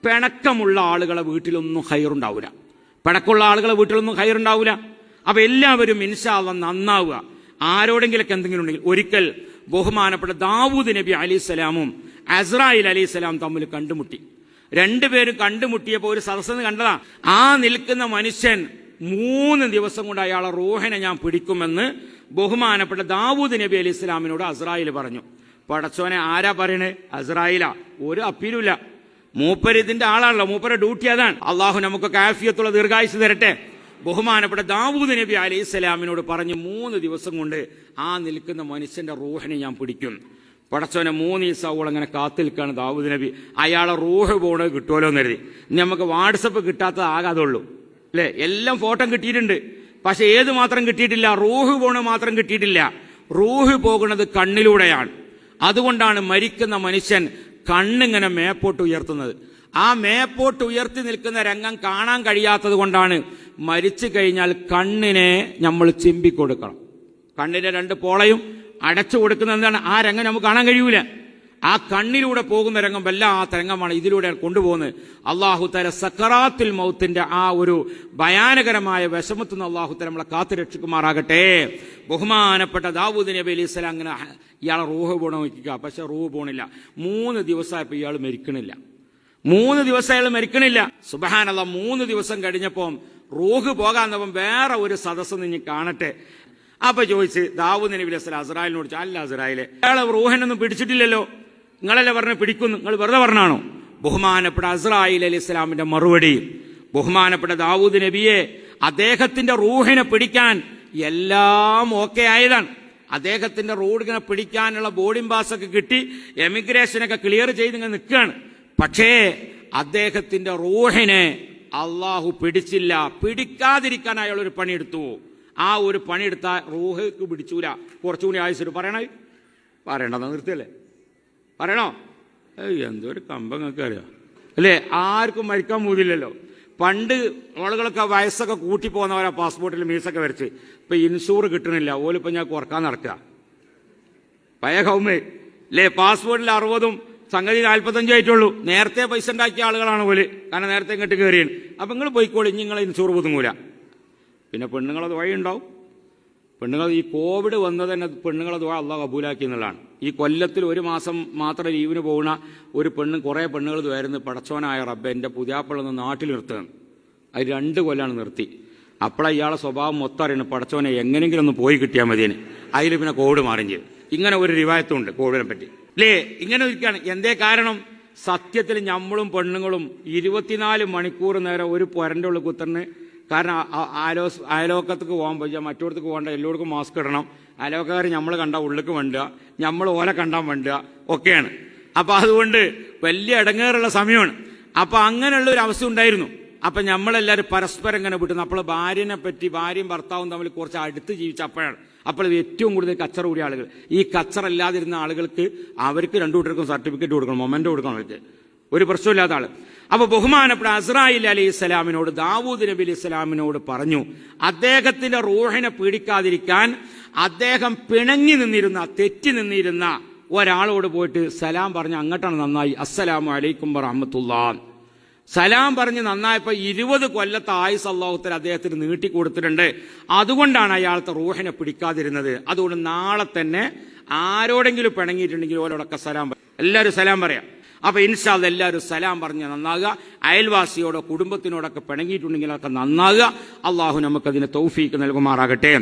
പിണക്കമുള്ള ആളുകളെ വീട്ടിലൊന്നും ഹൈറുണ്ടാവില്ല. പിണക്കമുള്ള ആളുകളെ വീട്ടിലൊന്നും ഹൈറുണ്ടാവില്ല. അപ്പൊ എല്ലാവരും ഇൻഷാ അല്ലാഹ് നന്നാവുക. ആരോടെങ്കിലൊക്കെ എന്തെങ്കിലും ഉണ്ടെങ്കിൽ, ഒരിക്കൽ ബഹുമാനപ്പെട്ട ദാവൂദ് നബി അലൈഹിസ്സലാമും അസ്രായിൽ അലൈഹിസ്സലാം തമ്മിൽ കണ്ടുമുട്ടി. രണ്ടുപേരും കണ്ടുമുട്ടിയപ്പോൾ ഒരു സദസ്സെന്ന് കണ്ടതാ. ആ നിൽക്കുന്ന മനുഷ്യൻ 3 ദിവസം കൊണ്ട് അയാളെ റൂഹിനെ ഞാൻ പിടിക്കുമെന്ന് ബഹുമാനപ്പെട്ട ദാവൂദ് നബി അലൈഹി ഇസ്ലാമിനോട് അസ്രായിൽ പറഞ്ഞു. പടച്ചോനെ ആരാ പറയണേ? അസ്രായിലാ. ഒരു അപ്പീലുമില്ല. മൂപ്പര് ഇതിന്റെ ആളാണല്ലോ, മൂപ്പരെ ഡ്യൂട്ടി അതാണ്. അള്ളാഹു നമുക്കൊക്കെ ആഫിയത്തുള്ള ദീർഘായുസ് തരട്ടെ. ബഹുമാനപ്പെട്ട ദാവൂദ് നബി അലൈഹി ഇസ്ലാമിനോട് പറഞ്ഞു, 3 ദിവസം കൊണ്ട് ആ നിൽക്കുന്ന മനുഷ്യന്റെ റൂഹിനെ ഞാൻ പിടിക്കും. പടച്ചോനെ 3 ദിവസം അങ്ങനെ കാത്തു നിൽക്കുകയാണ് ദാവൂദ് നബി. അയാളെ റൂഹ് പോണത് കിട്ടുമല്ലോ എന്ന് കരുതി. നമുക്ക് വാട്സപ്പ് കിട്ടാത്തത് ആകാതുള്ളൂ അല്ലേ? എല്ലാം ഫോട്ടോ കിട്ടിയിട്ടുണ്ട്, പക്ഷെ ഏത് മാത്രം കിട്ടിയിട്ടില്ല? റൂഹ് പോണത് മാത്രം കിട്ടിയിട്ടില്ല. റൂഹ് പോകുന്നത് കണ്ണിലൂടെയാണ്. അതുകൊണ്ടാണ് മരിക്കുന്ന മനുഷ്യൻ കണ്ണിങ്ങനെ മേപ്പോട്ട് ഉയർത്തുന്നത്. ആ മേപ്പോട്ട് ഉയർത്തി നിൽക്കുന്ന രംഗം കാണാൻ കഴിയാത്തത് കൊണ്ടാണ് മരിച്ചു കഴിഞ്ഞാൽ കണ്ണിനെ നമ്മൾ ചിമ്പിക്കൊടുക്കണം. കണ്ണിന്റെ 2 പോളയും അടച്ചു കൊടുക്കുന്ന എന്താണ്? ആ രംഗം നമുക്ക് കാണാൻ കഴിയൂല. ആ കണ്ണിലൂടെ പോകുന്ന രംഗം വല്ലാത്ത രംഗമാണ്. ഇതിലൂടെ കൊണ്ടുപോകുന്നത്. അള്ളാഹു തആല സക്കറാത്തുൽ മൗത്തിന്റെ ആ ഒരു ഭയാനകരമായ വിഷമത്തിൽ നിന്ന് അള്ളാഹു തആല നമ്മളെ കാത്തു രക്ഷിക്കുമാറാകട്ടെ. ബഹുമാനപ്പെട്ട ദാവൂദ് നബി അലൈഹി സ്വലാം അങ്ങനെ ഇയാളെ റൂഹ് പോകണം വയ്ക്കുക. പക്ഷെ റൂഹ് പോണില്ല. 3 ദിവസമായപ്പോൾ ഇയാൾ മരിക്കണില്ല. 3 ദിവസം അയാൾ മരിക്കണില്ല. സുബ്ഹാനല്ലാഹ്. 3 ദിവസം കഴിഞ്ഞപ്പം റൂഹ് പോകാന്നപ്പം വേറെ ഒരു സദസ്സ് നിങ്ങൾ കാണട്ടെ. അപ്പൊ ചോദിച്ച് ദാവൂദ് നബി അലൈഹി സ്വലാം അസ്രായിലിനോട്, അല്ല അസ്രായിലെ, അയാളെ റൂഹിനൊന്നും പിടിച്ചിട്ടില്ലല്ലോ, നിങ്ങളല്ലേ പറഞ്ഞ പിടിക്കുന്നു, നിങ്ങൾ വെറുതെ പറഞ്ഞാണോ? ബഹുമാനപ്പെട്ട അസ്രായിൽ അലൈഹി സ്വലാമിന്റെ മറുപടി, ബഹുമാനപ്പെട്ട ദാവൂദ് നബിയെ, അദ്ദേഹത്തിന്റെ റൂഹിനെ പിടിക്കാൻ എല്ലാം ഓക്കെ ആയതാണ്. അദ്ദേഹത്തിന്റെ റൂഹിനെ പിടിക്കാനുള്ള ബോർഡിംഗ് പാസ്സൊക്കെ കിട്ടി, എമിഗ്രേഷനൊക്കെ ക്ലിയർ ചെയ്ത് ഇങ്ങനെ നിൽക്കുകയാണ്. പക്ഷേ അദ്ദേഹത്തിന്റെ റൂഹിനെ അള്ളാഹു പിടിച്ചില്ല. പിടിക്കാതിരിക്കാൻ അയാൾ ഒരു പണിയെടുത്തു. ആ ഒരു പണിയെടുത്താൽ റൂഹ് പിടിച്ചൂല. കുറച്ചുകൂടി ആയുസ് പറയണത് നിർത്തിയല്ലേ? പറയണോ? എന്തൊരു കമ്പങ്ങൾക്ക് അറിയാം അല്ലേ? ആർക്കും മരിക്കാൻ പോകില്ലല്ലോ. പണ്ട് ആളുകളൊക്കെ വയസ്സൊക്കെ കൂട്ടി പോകുന്നവരാ പാസ്പോർട്ടിൽ മീസൊക്കെ വരച്ച്. ഇപ്പൊ ഇൻഷൂർ കിട്ടണില്ല. ഓലിപ്പം ഞാൻ കുറക്കാൻ നടക്കുക. പഴയ കൗമേ അല്ലേ? പാസ്പോർട്ടിൽ 60ഉം സംഗതി 45 ആയിട്ടുള്ളൂ. നേരത്തെ പൈസ ഉണ്ടാക്കിയ ആളുകളാണ് ഓല്. കാരണം നേരത്തെ ഇങ്ങോട്ട് കയറിയാണ്. അപ്പൊ നിങ്ങൾ പോയിക്കോളി, നിങ്ങളെ ഇൻഷൂർ ഒതുങ്ങൂല. പിന്നെ പെണ്ണുങ്ങളത് വഴിയുണ്ടാവും. പെണ്ണുങ്ങൾ ഈ കോവിഡ് വന്നത് തന്നെ പെണ്ണുങ്ങളത് അള്ളാഹ് കബൂലാക്കി എന്നുള്ളതാണ്. ഈ കൊല്ലത്തിൽ 1 മാസം മാത്രം ലീവിന് പോകുന്ന ഒരു പെണ്ണ്, കുറേ പെണ്ണുങ്ങൾ വരുന്നു, പടച്ചോനായ റബ്ബെ എൻ്റെ പുതിയാപ്പിളൊന്ന് നാട്ടിൽ നിർത്തുകയാണ്. അത് 2 കൊല്ലാണ് നിർത്തി. അപ്പോഴാണ് ഇയാളെ സ്വഭാവം മൊത്തം അറിയണം. പടച്ചോനെ എങ്ങനെയെങ്കിലും ഒന്ന് പോയി കിട്ടിയാൽ മതിയെന്ന്. അതിൽ പിന്നെ കോവിഡ് മാറും ചെയ്തു. ഇങ്ങനെ ഒരു റിവായത്തുണ്ട് കോവിഡിനെ പറ്റി അല്ലേ? ഇങ്ങനെ ഇരിക്കുകയാണ്. എന്തേ കാരണം? സത്യത്തിൽ നമ്മളും പെണ്ണുങ്ങളും 24 മണിക്കൂർ നേരം ഒരു പൊരൻ്റെ ഉള്ളിൽ കുത്തറിന്. കാരണം അയലോക്കത്തേക്ക് പോകാൻ പറ്റുക, മറ്റോടത്തേക്ക് പോകേണ്ട, എല്ലാവർക്കും മാസ്ക് ഇടണം. അയലോക്കാർ നമ്മൾ കണ്ട ഉള്ളിലേക്ക് വേണ്ടുക, നമ്മൾ ഓല കണ്ടാൻ വേണ്ടുക ഒക്കെയാണ്. അപ്പം അതുകൊണ്ട് വലിയ ഇടങ്ങേറുള്ള സമയമാണ്. അപ്പം അങ്ങനെയുള്ള ഒരു അവസ്ഥ ഉണ്ടായിരുന്നു. അപ്പം നമ്മളെല്ലാവരും പരസ്പരം ഇങ്ങനെ വിട്ടുന്നു. അപ്പോൾ ഭാര്യനെ പറ്റി, ഭാര്യയും ഭർത്താവും തമ്മിൽ കുറച്ച് അടുത്ത് ജീവിച്ച അപ്പോഴാണ്. അപ്പോൾ ഏറ്റവും കൂടുതൽ കച്ചറ കൂടിയ ആളുകൾ, ഈ കച്ചറ ഇല്ലാതിരുന്ന ആളുകൾക്ക് അവർക്ക് 2 കൂട്ടർക്കും സർട്ടിഫിക്കറ്റ് കൊടുക്കണം, മൊമെന്റ് കൊടുക്കണം. അവർക്ക് ഒരു പ്രശ്നമില്ലാത്ത ആള്. അപ്പൊ ബഹുമാനപ്പെട്ട അസ്രായിൽ അലൈഹി സ്വലാമിനോട് ദാവൂദ് നബി അലൈഹി സ്വലാമിനോട് പറഞ്ഞു, അദ്ദേഹത്തിന്റെ റൂഹിനെ പീഡിക്കാതിരിക്കാൻ അദ്ദേഹം പിണങ്ങി നിന്നിരുന്ന, തെറ്റി നിന്നിരുന്ന ഒരാളോട് പോയിട്ട് സലാം പറഞ്ഞ് അങ്ങോട്ടാണ് നന്നായി. അസ്സലാമു അലൈക്കും വറഹ്മത്തുള്ളാഹ്. സലാം പറഞ്ഞ് നന്നായപ്പോൾ 20 കൊല്ലത്തെ ആയുസ് അല്ലാഹു തആല അദ്ദേഹത്തിന് നീട്ടിക്കൊടുത്തിട്ടുണ്ട്. അതുകൊണ്ടാണ് അയാളത്തെ റൂഹിനെ പിടിക്കാതിരുന്നത്. അതുകൊണ്ട് നാളെ തന്നെ ആരോടെങ്കിലും പിണങ്ങിയിട്ടുണ്ടെങ്കിൽ ഓരോടൊക്കെ സലാം പറയാം. എല്ലാവരും സലാം പറയാം. അപ്പൊ ഇൻഷാ അല്ലാഹ് എല്ലാവരും സലാം പറഞ്ഞ് നന്നാകുക. അയൽവാസിയോടോ കുടുംബത്തിനോടൊക്കെ പിണങ്ങിയിട്ടുണ്ടെങ്കിൽ അതൊക്കെ നന്നാകുക. അള്ളാഹു നമുക്കതിന് തൗഫീക്ക് നൽകുമാറാകട്ടെ.